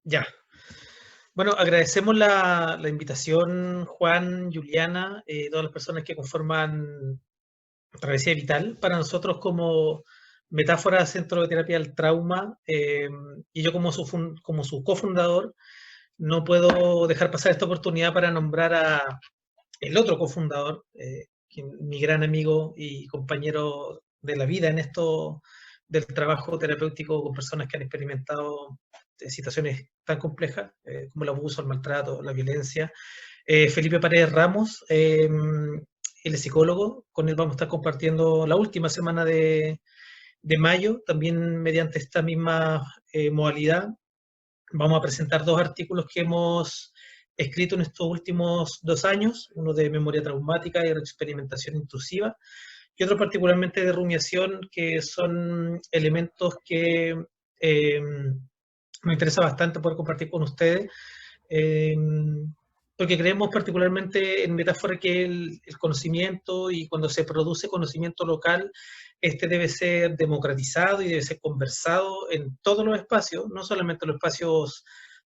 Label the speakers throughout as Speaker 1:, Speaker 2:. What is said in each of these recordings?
Speaker 1: Ya. Bueno, agradecemos la invitación, Juan, Juliana, todas las personas que conforman Travesía Vital. Para nosotros como Metáfora Centro de Terapia del Trauma, y yo como su cofundador, no puedo dejar pasar esta oportunidad para nombrar a el otro cofundador, mi gran amigo y compañero de la vida en esto del trabajo terapéutico con personas que han experimentado situaciones tan complejas como el abuso, el maltrato, la violencia. Felipe Paredes Ramos, él es psicólogo, con él vamos a estar compartiendo la última semana de mayo, también mediante esta misma modalidad. Vamos a presentar dos artículos que hemos escrito en estos últimos 2 años, uno de memoria traumática y experimentación intrusiva, y otro particularmente de rumiación, que son elementos que me interesa bastante poder compartir con ustedes, eh, porque creemos particularmente en metáfora que el conocimiento, y cuando se produce conocimiento local, este debe ser democratizado y debe ser conversado en todos los espacios, no solamente en los espacios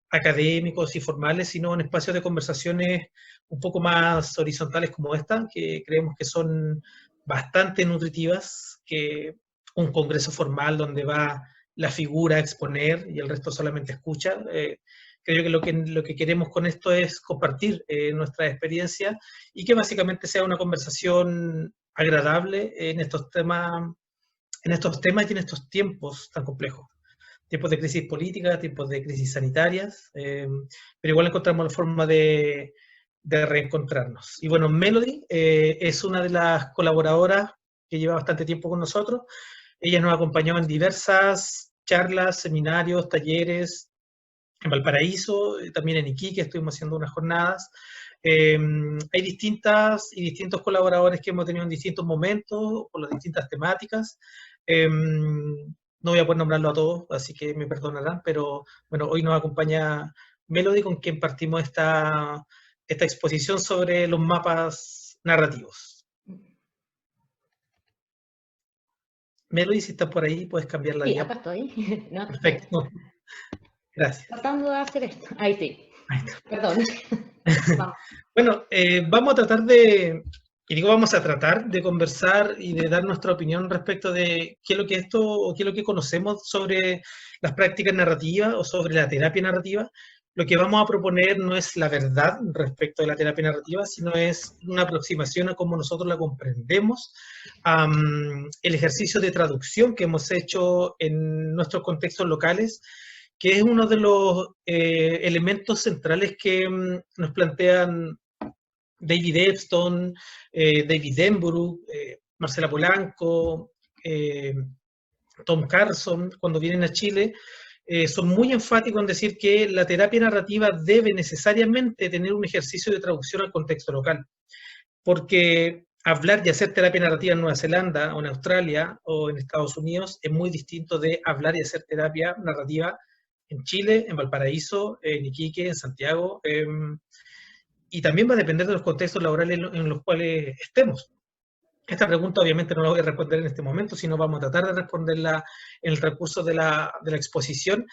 Speaker 1: académicos y formales, sino en espacios de conversaciones un poco más horizontales como esta, que creemos que son bastante nutritivas, que un congreso formal donde va la figura a exponer y el resto solamente escucha. Creo que lo que queremos con esto es compartir nuestra experiencia y que básicamente sea una conversación agradable en estos temas y en estos tiempos tan complejos. Tiempos de crisis política, tiempos de crisis sanitarias, pero igual encontramos la forma de reencontrarnos. Y bueno, Melody es una de las colaboradoras que lleva bastante tiempo con nosotros. Ella nos acompañó en diversas charlas, seminarios, talleres, en Valparaíso, también en Iquique estuvimos haciendo unas jornadas. Hay distintas y distintos colaboradores que hemos tenido en distintos momentos, por las distintas temáticas. No voy a poder nombrarlo a todos, así que me perdonarán, pero bueno, hoy nos acompaña Melody, con quien partimos esta exposición sobre los mapas narrativos. Melody, si estás por ahí, puedes cambiar la
Speaker 2: Sí,
Speaker 1: diapositiva.
Speaker 2: acá estoy. No,
Speaker 1: Perfecto. Gracias.
Speaker 2: tratando de hacer esto. Ahí sí.
Speaker 1: Ahí está.
Speaker 2: Perdón. Vamos.
Speaker 1: Bueno, vamos a tratar y digo vamos a tratar de conversar y de dar nuestra opinión respecto de qué es lo que esto, o qué es lo que conocemos sobre las prácticas narrativas o sobre la terapia narrativa. Lo que vamos a proponer no es la verdad respecto de la terapia narrativa, sino es una aproximación a cómo nosotros la comprendemos, el ejercicio de traducción que hemos hecho en nuestros contextos locales, que es uno de los elementos centrales que nos plantean David Epstein, David Denbrough, Marcela Polanco, Tom Carson, cuando vienen a Chile. Son muy enfáticos en decir que la terapia narrativa debe necesariamente tener un ejercicio de traducción al contexto local, porque hablar y hacer terapia narrativa en Nueva Zelanda o en Australia o en Estados Unidos es muy distinto de hablar y hacer terapia narrativa en Chile, en Valparaíso, en Iquique, en Santiago, y también va a depender de los contextos laborales en los cuales estemos. Esta pregunta obviamente no la voy a responder en este momento, sino vamos a tratar de responderla en el recurso de la exposición.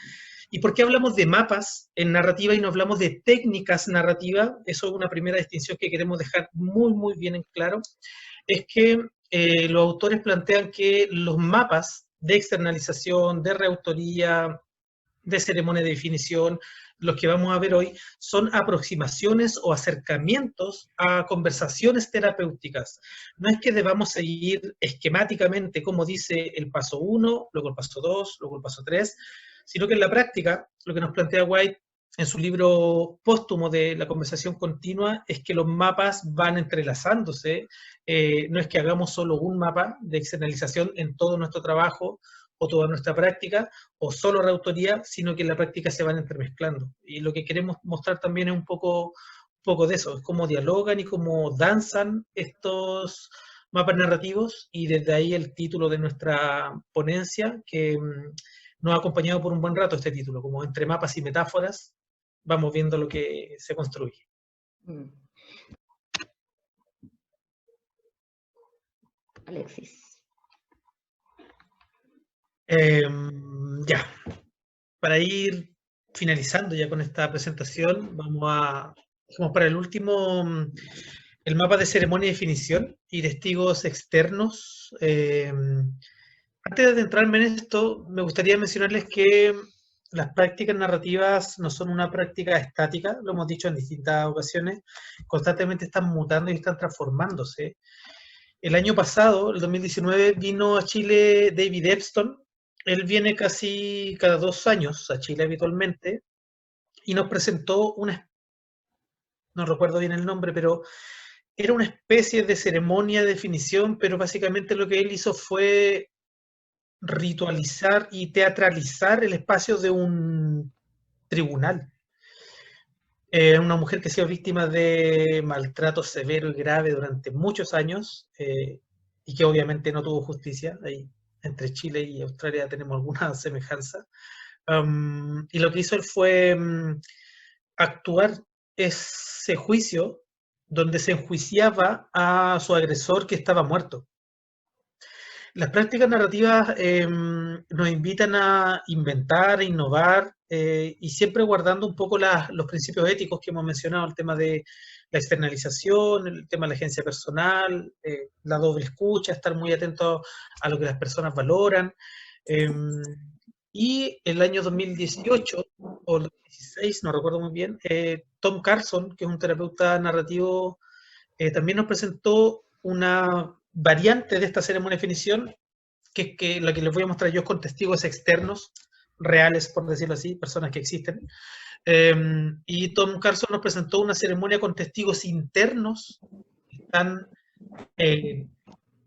Speaker 1: ¿Y por qué hablamos de mapas en narrativa y no hablamos de técnicas narrativas? Eso es una primera distinción que queremos dejar muy, muy bien en claro. Es que los autores plantean que los mapas de externalización, de reautoría, de ceremonia de definición, los que vamos a ver hoy, son aproximaciones o acercamientos a conversaciones terapéuticas. No es que debamos seguir esquemáticamente, como dice el paso 1, luego el paso 2, luego el paso 3, sino que en la práctica, lo que nos plantea White en su libro póstumo de la conversación continua, es que los mapas van entrelazándose. No es que hagamos solo un mapa de externalización en todo nuestro trabajo o toda nuestra práctica, o solo reautoría, sino que en la práctica se van entremezclando. Y lo que queremos mostrar también es un poco de eso, es cómo dialogan y cómo danzan estos mapas narrativos, y desde ahí el título de nuestra ponencia, que nos ha acompañado por un buen rato este título, como Entre mapas y metáforas, vamos viendo lo que se construye.
Speaker 2: Alexis.
Speaker 1: Ya, para ir finalizando ya con esta presentación, dejamos para el último el mapa de ceremonia y definición y testigos externos. Antes de adentrarme en esto, me gustaría mencionarles que las prácticas narrativas no son una práctica estática, lo hemos dicho en distintas ocasiones, constantemente están mutando y están transformándose. El año pasado, el 2019, vino a Chile David Epstein. Él viene casi cada 2 años a Chile habitualmente y nos presentó no recuerdo bien el nombre, pero era una especie de ceremonia de definición, pero básicamente lo que él hizo fue ritualizar y teatralizar el espacio de un tribunal. Una mujer que ha sido víctima de maltrato severo y grave durante muchos años y que obviamente no tuvo justicia. Ahí, entre Chile y Australia tenemos alguna semejanza. Y lo que hizo él fue actuar ese juicio donde se enjuiciaba a su agresor que estaba muerto. Las prácticas narrativas nos invitan a inventar, a innovar y siempre guardando un poco los principios éticos que hemos mencionado, el tema de la externalización, el tema de la agencia personal, la doble escucha, estar muy atento a lo que las personas valoran. Y el año 2018 o 2016, no recuerdo muy bien, Tom Carson, que es un terapeuta narrativo, también nos presentó una variante de esta ceremonia de definición, que es que la que les voy a mostrar yo con testigos externos, reales, por decirlo así, personas que existen. Y Tom Carson nos presentó una ceremonia con testigos internos que están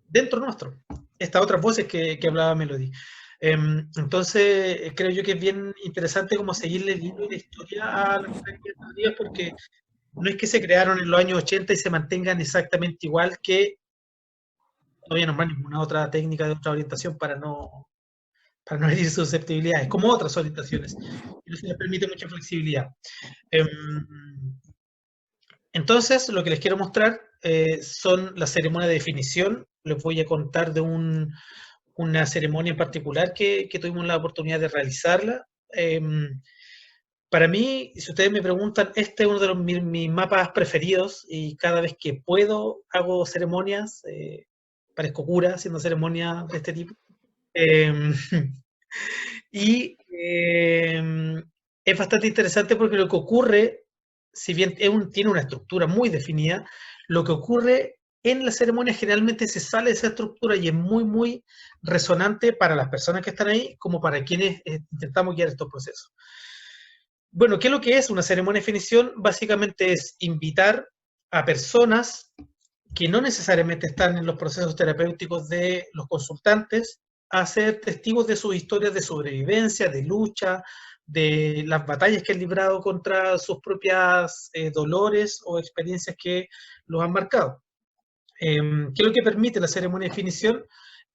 Speaker 1: dentro nuestro. Estas otras voces que hablaba Melody. Entonces, creo yo que es bien interesante como seguirle el hilo y la historia a las prácticas narrativas, porque no es que se crearon en los años 80 y se mantengan exactamente igual, que no voy a nombrar ninguna otra técnica de otra orientación para no herir susceptibilidades, como otras orientaciones. Y eso les permite mucha flexibilidad. Entonces, lo que les quiero mostrar son la ceremonia de definición. Les voy a contar de una ceremonia en particular que tuvimos la oportunidad de realizarla. Para mí, si ustedes me preguntan, este es uno de mis mapas preferidos y cada vez que puedo hago ceremonias, parezco cura haciendo ceremonias de este tipo. Y es bastante interesante porque lo que ocurre, si bien tiene una estructura muy definida, lo que ocurre en la ceremonia generalmente se sale de esa estructura y es muy, muy resonante para las personas que están ahí como para quienes intentamos guiar estos procesos. Bueno, ¿qué es lo que es una ceremonia de definición? Básicamente es invitar a personas que no necesariamente están en los procesos terapéuticos de los consultantes a ser testigos de sus historias de sobrevivencia, de lucha, de las batallas que han librado contra sus propias dolores o experiencias que los han marcado. ¿Qué es lo que permite la ceremonia de definición?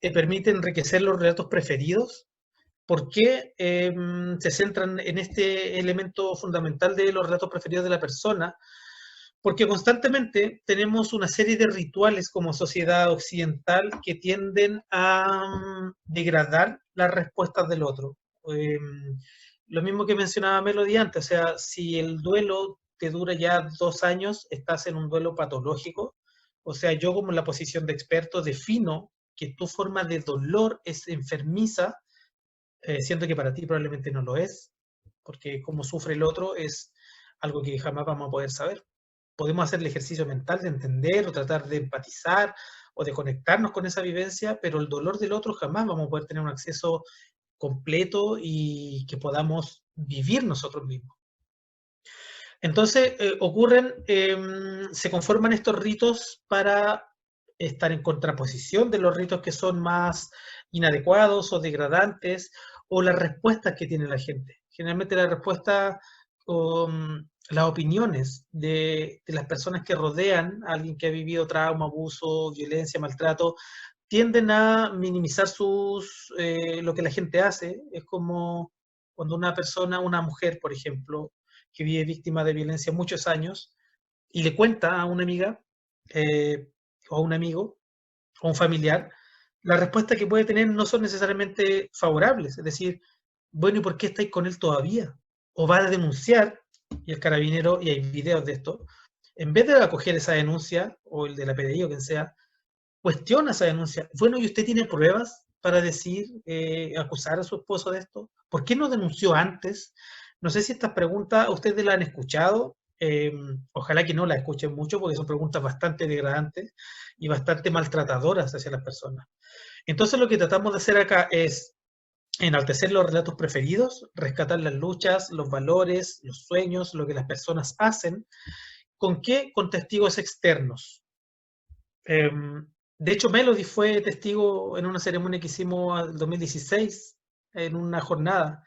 Speaker 1: Permite enriquecer los relatos preferidos. ¿Por qué se centran en este elemento fundamental de los relatos preferidos de la persona? Porque constantemente tenemos una serie de rituales como sociedad occidental que tienden a degradar las respuestas del otro. Lo mismo que mencionaba Melody antes, o sea, si el duelo te dura ya 2 años, estás en un duelo patológico. O sea, yo como en la posición de experto defino que tu forma de dolor es enfermiza, siento que para ti probablemente no lo es, porque cómo sufre el otro es algo que jamás vamos a poder saber. Podemos hacer el ejercicio mental de entender o tratar de empatizar o de conectarnos con esa vivencia, pero el dolor del otro jamás vamos a poder tener un acceso completo y que podamos vivir nosotros mismos. Entonces, se conforman estos ritos para estar en contraposición de los ritos que son más inadecuados o degradantes, o las respuestas que tiene la gente. Generalmente la respuesta, las opiniones de las personas que rodean a alguien que ha vivido trauma, abuso, violencia, maltrato, tienden a minimizar lo que la gente hace. Es como cuando una persona, una mujer, por ejemplo, que vive víctima de violencia muchos años y le cuenta a una amiga o a un amigo o un familiar, las respuestas que puede tener no son necesariamente favorables. Es decir, bueno, ¿y por qué estáis con él todavía? o va a denunciar, y el carabinero, y hay videos de esto, en vez de acoger esa denuncia, o el de la PDI o quien sea, cuestiona esa denuncia. Bueno, ¿y usted tiene pruebas para decir, acusar a su esposo de esto? ¿Por qué no denunció antes? No sé si estas preguntas ustedes las han escuchado. Ojalá que no las escuchen mucho porque son preguntas bastante degradantes y bastante maltratadoras hacia las personas. Entonces lo que tratamos de hacer acá es enaltecer los relatos preferidos, rescatar las luchas, los valores, los sueños, lo que las personas hacen. ¿Con qué? Con testigos externos. De hecho, Melody fue testigo en una ceremonia que hicimos en 2016, en una jornada,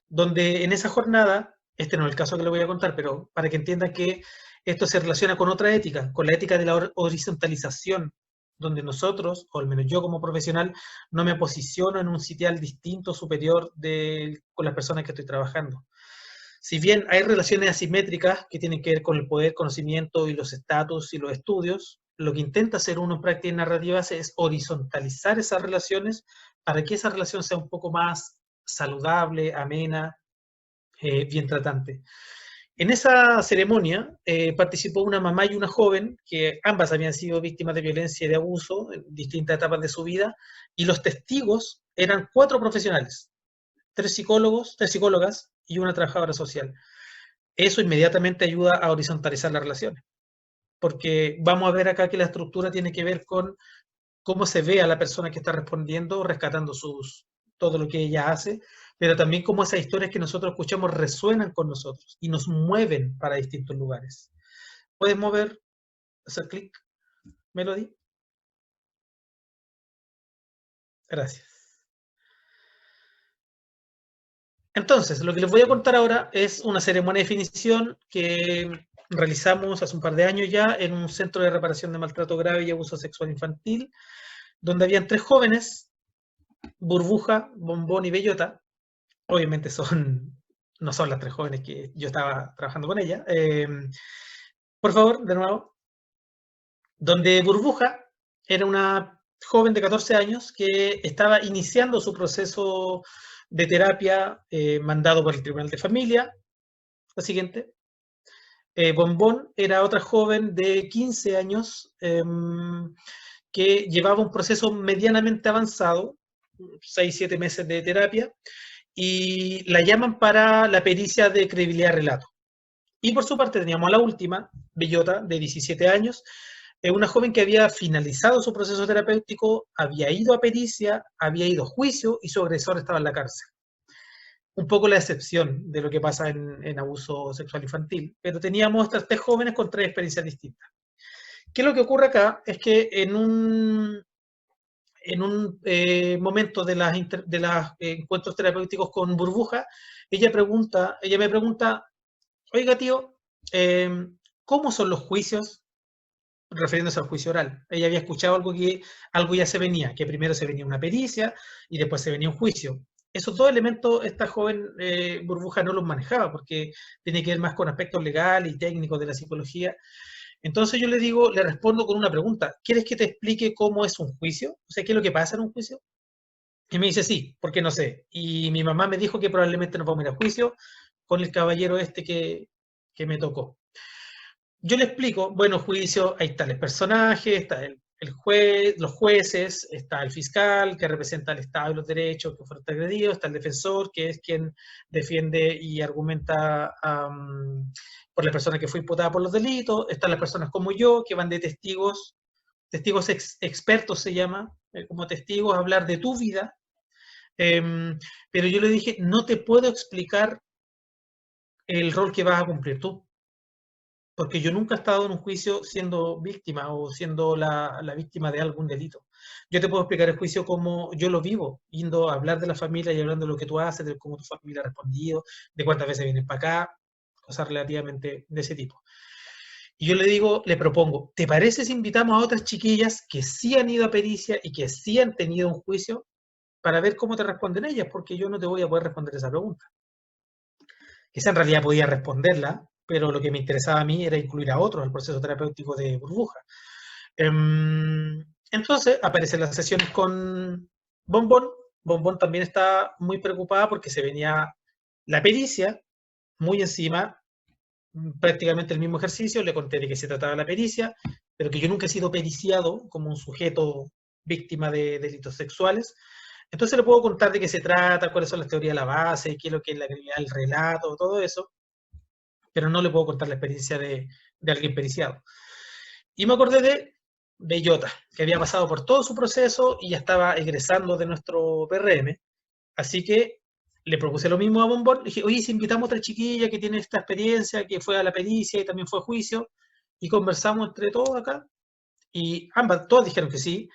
Speaker 1: donde en esa jornada, este no es el caso que le voy a contar, pero para que entiendan que esto se relaciona con otra ética, con la ética de la horizontalización, donde nosotros, o al menos yo como profesional, no me posiciono en un sitial distinto, superior con las personas que estoy trabajando. Si bien hay relaciones asimétricas que tienen que ver con el poder, conocimiento y los estatus y los estudios, lo que intenta hacer uno en prácticas narrativas es horizontalizar esas relaciones para que esa relación sea un poco más saludable, amena, bien tratante. En esa ceremonia participó una mamá y una joven que ambas habían sido víctimas de violencia y de abuso en distintas etapas de su vida, y los testigos eran 4 profesionales, 3 psicólogos, 3 psicólogas y una trabajadora social. Eso inmediatamente ayuda a horizontalizar las relaciones, porque vamos a ver acá que la estructura tiene que ver con cómo se ve a la persona que está respondiendo, rescatando todo lo que ella hace, pero también cómo esas historias que nosotros escuchamos resuenan con nosotros y nos mueven para distintos lugares. ¿Puedes mover, hacer clic, Melody? Gracias. Entonces, lo que les voy a contar ahora es una ceremonia de definición que realizamos hace un par de años ya en un centro de reparación de maltrato grave y abuso sexual infantil, donde habían 3 jóvenes, Burbuja, Bombón y Bellota. Obviamente no son las 3 jóvenes que yo estaba trabajando con ella. Por favor, de nuevo. Donde Burbuja era una joven de 14 años que estaba iniciando su proceso de terapia mandado por el Tribunal de Familia. La siguiente. Bombón era otra joven de 15 años que llevaba un proceso medianamente avanzado, 6-7 meses de terapia, y la llaman para la pericia de credibilidad de relato. Y por su parte teníamos a la última, Bellota, de 17 años, una joven que había finalizado su proceso terapéutico, había ido a pericia, había ido a juicio y su agresor estaba en la cárcel. Un poco la excepción de lo que pasa en abuso sexual infantil, pero teníamos estas 3 jóvenes con 3 experiencias distintas. ¿Qué es lo que ocurre acá? Es que en un momento de los encuentros terapéuticos con Burbuja, ella me pregunta, oiga tío, ¿cómo son los juicios? Refiriéndose al juicio oral. Ella había escuchado algo ya se venía, que primero se venía una pericia y después se venía un juicio. Esos 2 elementos esta joven Burbuja no los manejaba porque tiene que ver más con aspectos legales y técnicos de la psicología. Entonces yo le respondo con una pregunta. ¿Quieres que te explique cómo es un juicio? O sea, ¿qué es lo que pasa en un juicio? Y me dice, sí, porque no sé. Y mi mamá me dijo que probablemente nos vamos a ir a juicio con el caballero este que me tocó. Yo le explico, bueno, juicio, ahí está el personaje, está el juez, los jueces, está el fiscal que representa al Estado y los derechos que fueron agredidos, está el defensor que es quien defiende y argumenta por la persona que fue imputada por los delitos, están las personas como yo que van de testigos, expertos se llama, como testigos a hablar de tu vida, pero yo le dije, no te puedo explicar el rol que vas a cumplir tú, porque yo nunca he estado en un juicio siendo víctima o siendo la víctima de algún delito. Yo te puedo explicar el juicio como yo lo vivo, yendo a hablar de la familia y hablando de lo que tú haces, de cómo tu familia ha respondido, de cuántas veces vienes para acá, cosas relativamente de ese tipo. Y yo le digo, le propongo, ¿te parece si invitamos a otras chiquillas que sí han ido a pericia y que sí han tenido un juicio para ver cómo te responden ellas? Porque yo no te voy a poder responder esa pregunta. Quizá en realidad podía responderla, pero lo que me interesaba a mí era incluir a otros en el proceso terapéutico de Burbuja. Entonces aparecen las sesiones con Bombón. Bombón también está muy preocupada porque se venía La pericia, muy encima, prácticamente el mismo ejercicio, le conté de qué se trataba la pericia, pero que yo nunca he sido periciado como un sujeto víctima de delitos sexuales. Entonces le puedo contar de qué se trata, cuáles son las teorías de la base, qué es lo que es la calidad del relato, todo eso, pero no le puedo contar la experiencia de alguien periciado. Y me acordé de Bellota, que había pasado por todo su proceso y ya estaba egresando de nuestro PRM. Así que le propuse lo mismo a Bombón. Le dije, oye, si invitamos a otra chiquilla que tiene esta experiencia, que fue a la pericia y también fue a juicio, y conversamos entre todos acá, y ambas, todas dijeron que sí.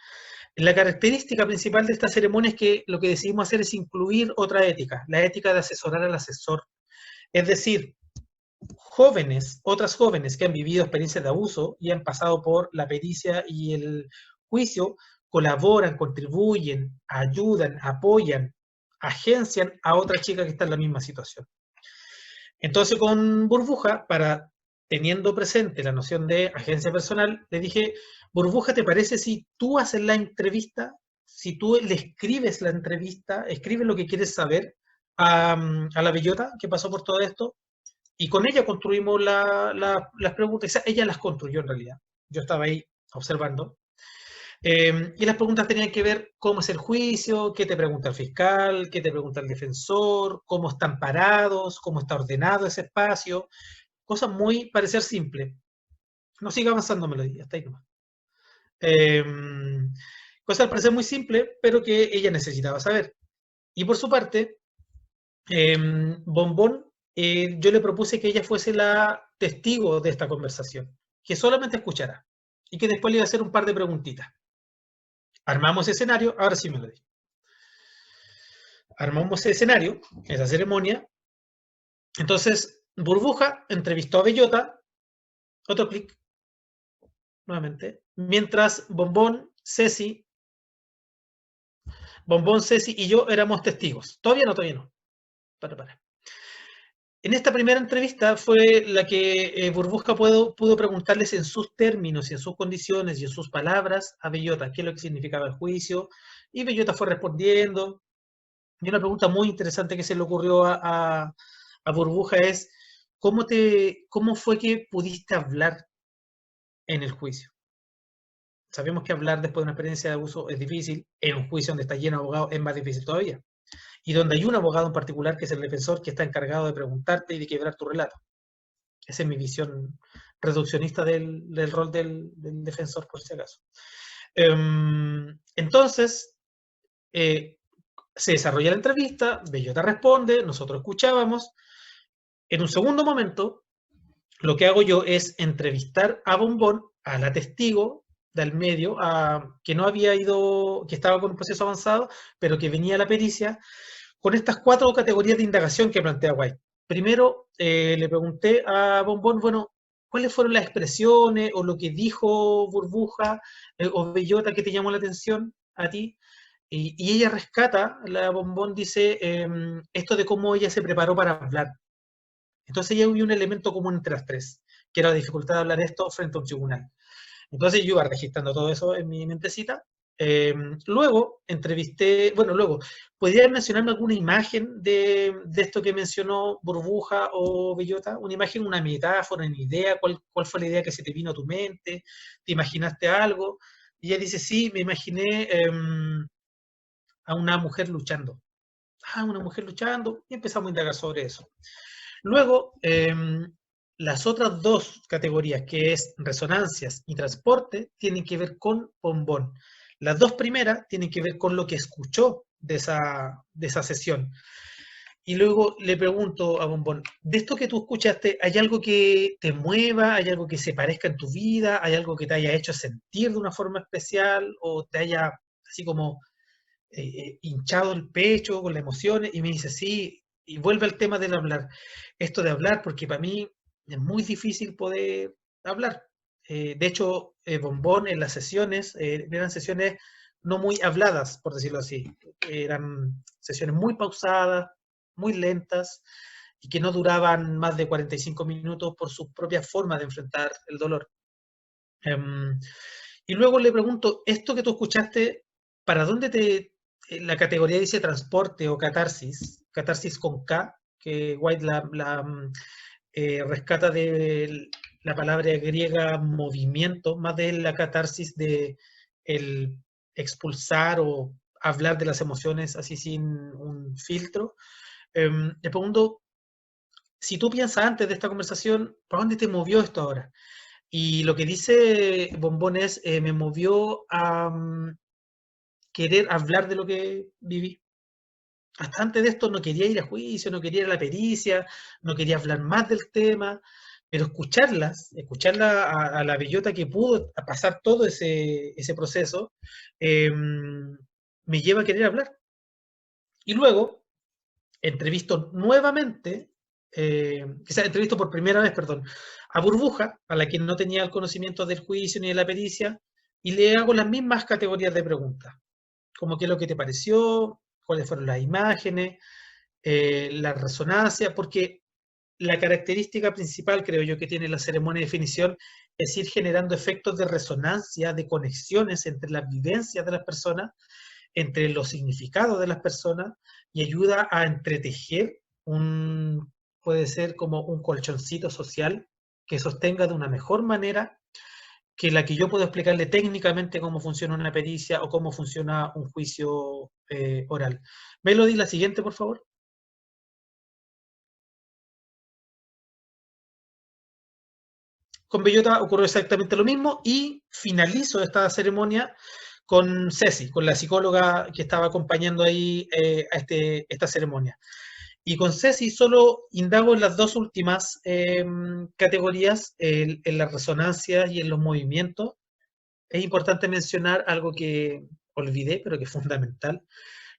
Speaker 1: La característica principal de esta ceremonia es que lo que decidimos hacer es incluir otra ética, la ética de asesorar al asesor. Es decir, jóvenes, otras jóvenes que han vivido experiencias de abuso y han pasado por la pericia y el juicio, colaboran, contribuyen, ayudan, apoyan, agencian a otra chica que está en la misma situación. Entonces con Burbuja, teniendo presente la noción de agencia personal, le dije, Burbuja, ¿te parece si tú haces la entrevista? Si tú le escribes la entrevista, escribes lo que quieres saber a la bellota que pasó por todo esto, y con ella construimos las preguntas, ella las construyó en realidad. Yo estaba ahí observando. Y las preguntas tenían que ver cómo es el juicio, qué te pregunta el fiscal, qué te pregunta el defensor, cómo están parados, cómo está ordenado ese espacio. Cosas muy parecer simples. No siga avanzando, Melodía, hasta ahí nomás. Eh, Cosas al parecer muy simples, pero que ella necesitaba saber. Y por su parte, Bombón, yo le propuse que ella fuese la testigo de esta conversación, que solamente escuchara y que después le iba a hacer un par de preguntitas. Armamos ese escenario, ahora sí me lo di. Armamos ese escenario, esa ceremonia. Entonces, Burbuja entrevistó a Bellota, otro clic, nuevamente, mientras Bombón, Ceci y yo éramos testigos. Todavía no, todavía no. Para. En esta primera entrevista fue la que Burbuja pudo preguntarles en sus términos y en sus condiciones y en sus palabras a Bellota qué es lo que significaba el juicio, y Bellota fue respondiendo. Y una pregunta muy interesante que se le ocurrió a Burbuja es, ¿cómo fue que pudiste hablar en el juicio? Sabemos que hablar después de una experiencia de abuso es difícil, en un juicio donde está lleno de abogados es más difícil todavía. Y donde hay un abogado en particular que es el defensor que está encargado de preguntarte y de quebrar tu relato. Esa es mi visión reduccionista del rol del defensor, por si acaso. Entonces, se desarrolla la entrevista, Bellota responde, nosotros escuchábamos. En un segundo momento, lo que hago yo es entrevistar a Bombón, a la testigo del medio, que no había ido, que estaba con un proceso avanzado, pero que venía a la pericia, con estas 4 categorías de indagación que plantea White. Primero, le pregunté a Bombón, bueno, ¿cuáles fueron las expresiones o lo que dijo Burbuja o Bellota que te llamó la atención a ti? Y ella rescata, la Bombón dice, esto de cómo ella se preparó para hablar. Entonces ya hubo un elemento común entre las 3, que era la dificultad de hablar esto frente a un tribunal. Entonces yo iba registrando todo eso en mi mentecita. Luego entrevisté, luego, ¿podrías mencionarme alguna imagen de esto que mencionó Burbuja o Bellota? Una imagen, una metáfora, una idea, ¿cuál fue la idea que se te vino a tu mente? ¿Te imaginaste algo? Y ella dice, sí, me imaginé a una mujer luchando. Una mujer luchando, y empezamos a indagar sobre eso. Luego, las otras 2 categorías, que es resonancias y transporte, tienen que ver con Bombón. Las 2 primeras tienen que ver con lo que escuchó de esa sesión. Y luego le pregunto a Bombón, de esto que tú escuchaste, ¿hay algo que te mueva? ¿Hay algo que se parezca en tu vida? ¿Hay algo que te haya hecho sentir de una forma especial? ¿O te haya así como hinchado el pecho con las emociones? Y me dice, sí, y vuelve al tema del hablar. Esto de hablar, porque para mí es muy difícil poder hablar. De hecho, Bombón en las sesiones, eran sesiones no muy habladas, por decirlo así. Eran sesiones muy pausadas, muy lentas, y que no duraban más de 45 minutos por su propia forma de enfrentar el dolor. Y luego le pregunto, esto que tú escuchaste, ¿para dónde la categoría dice transporte o catarsis con K, que White rescata de la palabra griega movimiento, más de la catarsis de el expulsar o hablar de las emociones así sin un filtro. Le pregunto, si tú piensas antes de esta conversación, ¿para dónde te movió esto ahora? Y lo que dice Bombón es, me movió a querer hablar de lo que viví. Hasta antes de esto no quería ir a juicio, no quería ir a la pericia, no quería hablar más del tema, pero escucharla a la bellota que pudo pasar todo ese proceso, me lleva a querer hablar. Y luego, entrevisto nuevamente, quizás entrevisto por primera vez, perdón, a Burbuja, a la que no tenía el conocimiento del juicio ni de la pericia, y le hago las mismas categorías de preguntas, como qué es lo que te pareció, cuáles fueron las imágenes, la resonancia, porque la característica principal, creo yo, que tiene la ceremonia de definición es ir generando efectos de resonancia, de conexiones entre las vivencias de las personas, entre los significados de las personas, y ayuda a entretejer puede ser como un colchoncito social que sostenga de una mejor manera que la que yo puedo explicarle técnicamente cómo funciona una pericia o cómo funciona un juicio oral. Melody, la siguiente, por favor. Con Bellota ocurrió exactamente lo mismo y finalizo esta ceremonia con Ceci, con la psicóloga que estaba acompañando ahí a esta ceremonia. Y con Ceci solo indago en las dos últimas categorías, en las resonancias y en los movimientos. Es importante mencionar algo que olvidé, pero que es fundamental.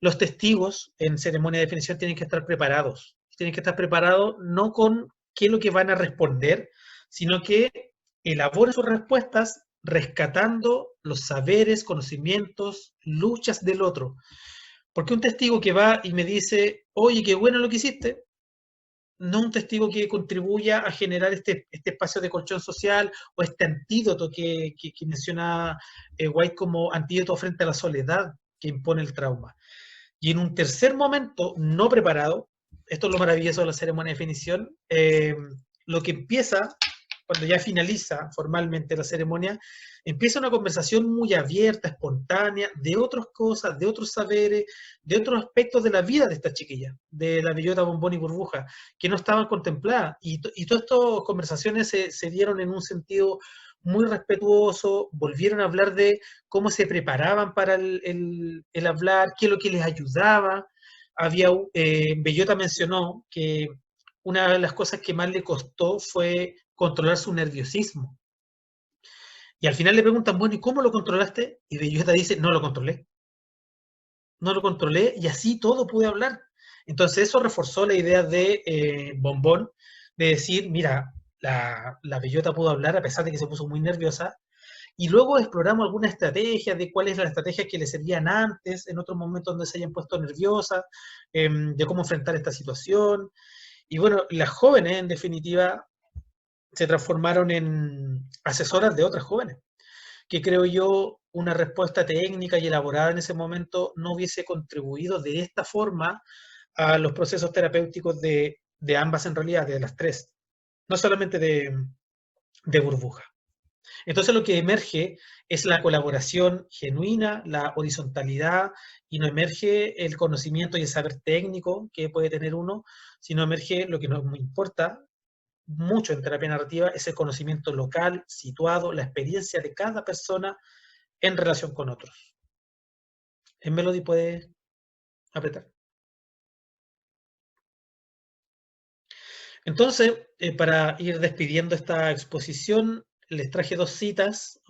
Speaker 1: Los testigos en ceremonia de definición tienen que estar preparados. Tienen que estar preparados no con qué es lo que van a responder, sino que elaboren sus respuestas rescatando los saberes, conocimientos, luchas del otro. Porque un testigo que va y me dice, oye, qué bueno lo que hiciste, no un testigo que contribuya a generar este espacio de colchón social o este antídoto que menciona White como antídoto frente a la soledad que impone el trauma. Y en un tercer momento, no preparado, esto es lo maravilloso de la ceremonia de definición, lo que empieza, cuando ya finaliza formalmente la ceremonia, empieza una conversación muy abierta, espontánea, de otras cosas, de otros saberes, de otros aspectos de la vida de esta chiquilla, de la bellota Bombón y Burbuja, que no estaban contempladas. Y todas estas conversaciones se dieron en un sentido muy respetuoso, volvieron a hablar de cómo se preparaban para el hablar, qué es lo que les ayudaba. Bellota mencionó que una de las cosas que más le costó fue controlar su nerviosismo. Y al final le preguntan, bueno, ¿y cómo lo controlaste? Y Bellota dice, no lo controlé. No lo controlé y así todo pude hablar. Entonces eso reforzó la idea de Bombón, de decir, mira, la Bellota pudo hablar a pesar de que se puso muy nerviosa. Y luego exploramos algunas estrategias de cuáles las estrategias que le servían antes, en otros momentos donde se hayan puesto nerviosas, de cómo enfrentar esta situación. Y bueno, las jóvenes, en definitiva, se transformaron en asesoras de otras jóvenes, que creo yo una respuesta técnica y elaborada en ese momento no hubiese contribuido de esta forma a los procesos terapéuticos de ambas en realidad, de las tres, no solamente de Burbuja. Entonces lo que emerge es la colaboración genuina, la horizontalidad, y no emerge el conocimiento y el saber técnico que puede tener uno, sino emerge lo que nos importa mucho en terapia narrativa, es el conocimiento local, situado, la experiencia de cada persona en relación con otros. En Melody puede apretar. Entonces, para ir despidiendo esta exposición, les traje dos citas.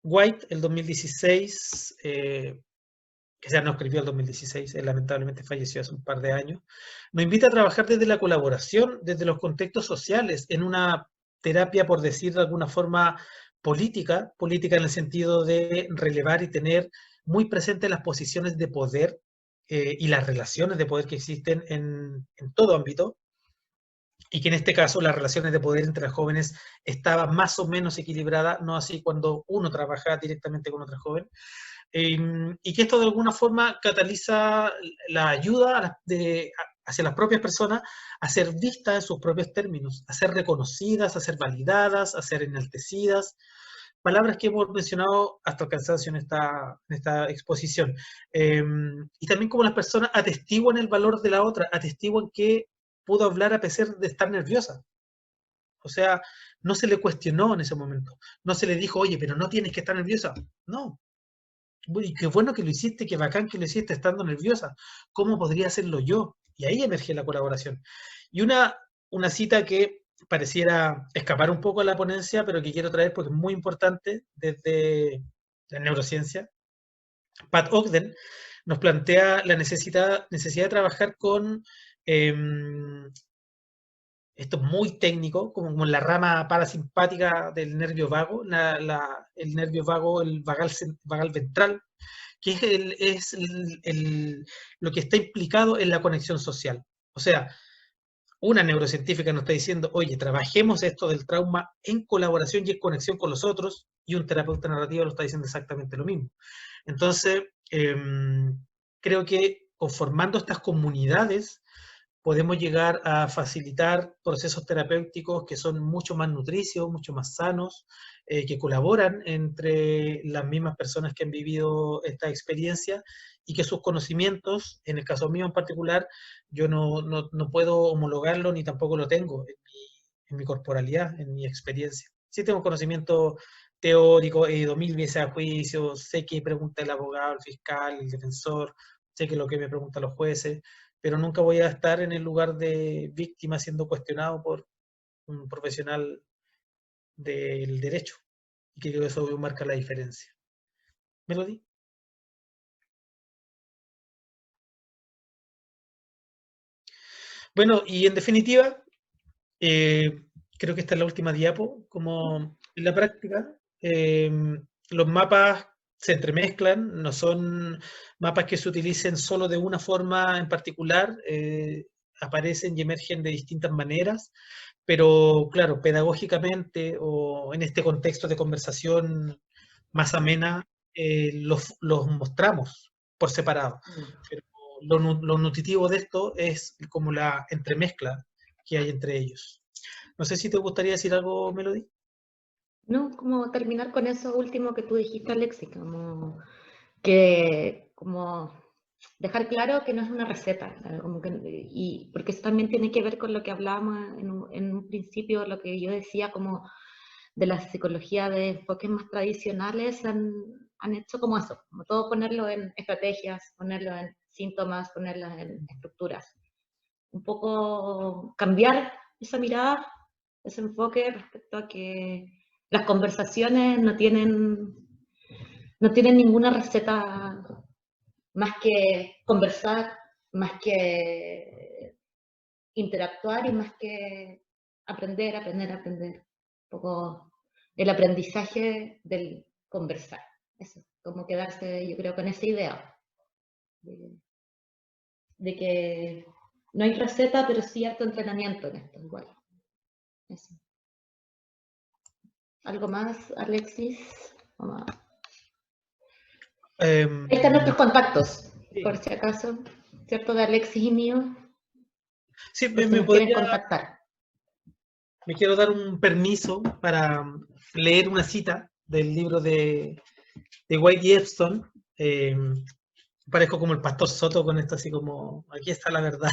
Speaker 1: White, el 2016, que ya no escribió el 2016, él lamentablemente falleció hace un par de años, nos invita a trabajar desde la colaboración, desde los contextos sociales, en una terapia, por decir de alguna forma, política en el sentido de relevar y tener muy presentes las posiciones de poder y las relaciones de poder que existen en todo ámbito, y que en este caso las relaciones de poder entre las jóvenes estaban más o menos equilibradas, no así cuando uno trabaja directamente con otra joven, y que esto de alguna forma cataliza la ayuda hacia las propias personas a ser vistas en sus propios términos, a ser reconocidas, a ser validadas, a ser enaltecidas. Palabras que hemos mencionado hasta el cansancio en esta exposición. Y también como las personas atestiguan el valor de la otra, atestiguan que pudo hablar a pesar de estar nerviosa. O sea, no se le cuestionó en ese momento. No se le dijo, oye, pero no tienes que estar nerviosa. No. Y qué bueno que lo hiciste, qué bacán que lo hiciste estando nerviosa. ¿Cómo podría hacerlo yo? Y ahí emerge la colaboración. Y una cita que pareciera escapar un poco a la ponencia, pero que quiero traer porque es muy importante desde la neurociencia. Pat Ogden nos plantea la necesidad de trabajar con esto es muy técnico, como en la rama parasimpática del nervio vago, el nervio vago, el vagal ventral, que lo que está implicado en la conexión social. O sea, una neurocientífica nos está diciendo, oye, trabajemos esto del trauma en colaboración y en conexión con los otros, y un terapeuta narrativo lo está diciendo exactamente lo mismo. Entonces, creo que conformando estas comunidades, podemos llegar a facilitar procesos terapéuticos que son mucho más nutricios, mucho más sanos, que colaboran entre las mismas personas que han vivido esta experiencia y que sus conocimientos, en el caso mío en particular, yo no puedo homologarlo ni tampoco lo tengo en mi corporalidad, en mi experiencia. Sí tengo conocimiento teórico, he ido 1000 veces a juicio, sé qué pregunta el abogado, el fiscal, el defensor, sé que lo que me preguntan los jueces, pero nunca voy a estar en el lugar de víctima siendo cuestionado por un profesional del derecho. Y creo que eso marca la diferencia. ¿Melody? Bueno, y en definitiva, creo que esta es la última diapo, como en la práctica, los mapas se entremezclan, no son mapas que se utilicen solo de una forma en particular, aparecen y emergen de distintas maneras, pero claro, pedagógicamente o en este contexto de conversación más amena, los mostramos por separado. Pero lo nutritivo de esto es como la entremezcla que hay entre ellos. No sé si te gustaría decir algo, Melody.
Speaker 2: No, como terminar con eso último que tú dijiste, Alexis, como dejar claro que no es una receta, y porque eso también tiene que ver con lo que hablábamos en un principio, lo que yo decía como de la psicología de enfoques más tradicionales han hecho como eso, como todo ponerlo en estrategias, ponerlo en síntomas, ponerlo en estructuras. Un poco cambiar esa mirada, ese enfoque respecto a que las conversaciones no tienen ninguna receta más que conversar, más que interactuar y más que aprender. Un poco el aprendizaje del conversar. Eso, como quedarse, yo creo, con esa idea de que no hay receta, pero sí harto entrenamiento en esto, igual. Eso. ¿Algo más, Alexis? Ahí están nuestros contactos, sí, por si acaso, ¿cierto? De Alexis y mío.
Speaker 1: Sí,
Speaker 2: me quieren contactar.
Speaker 1: Me quiero dar un permiso para leer una cita del libro de White y Epstein. Parezco como el pastor Soto con esto, así como, aquí está la verdad.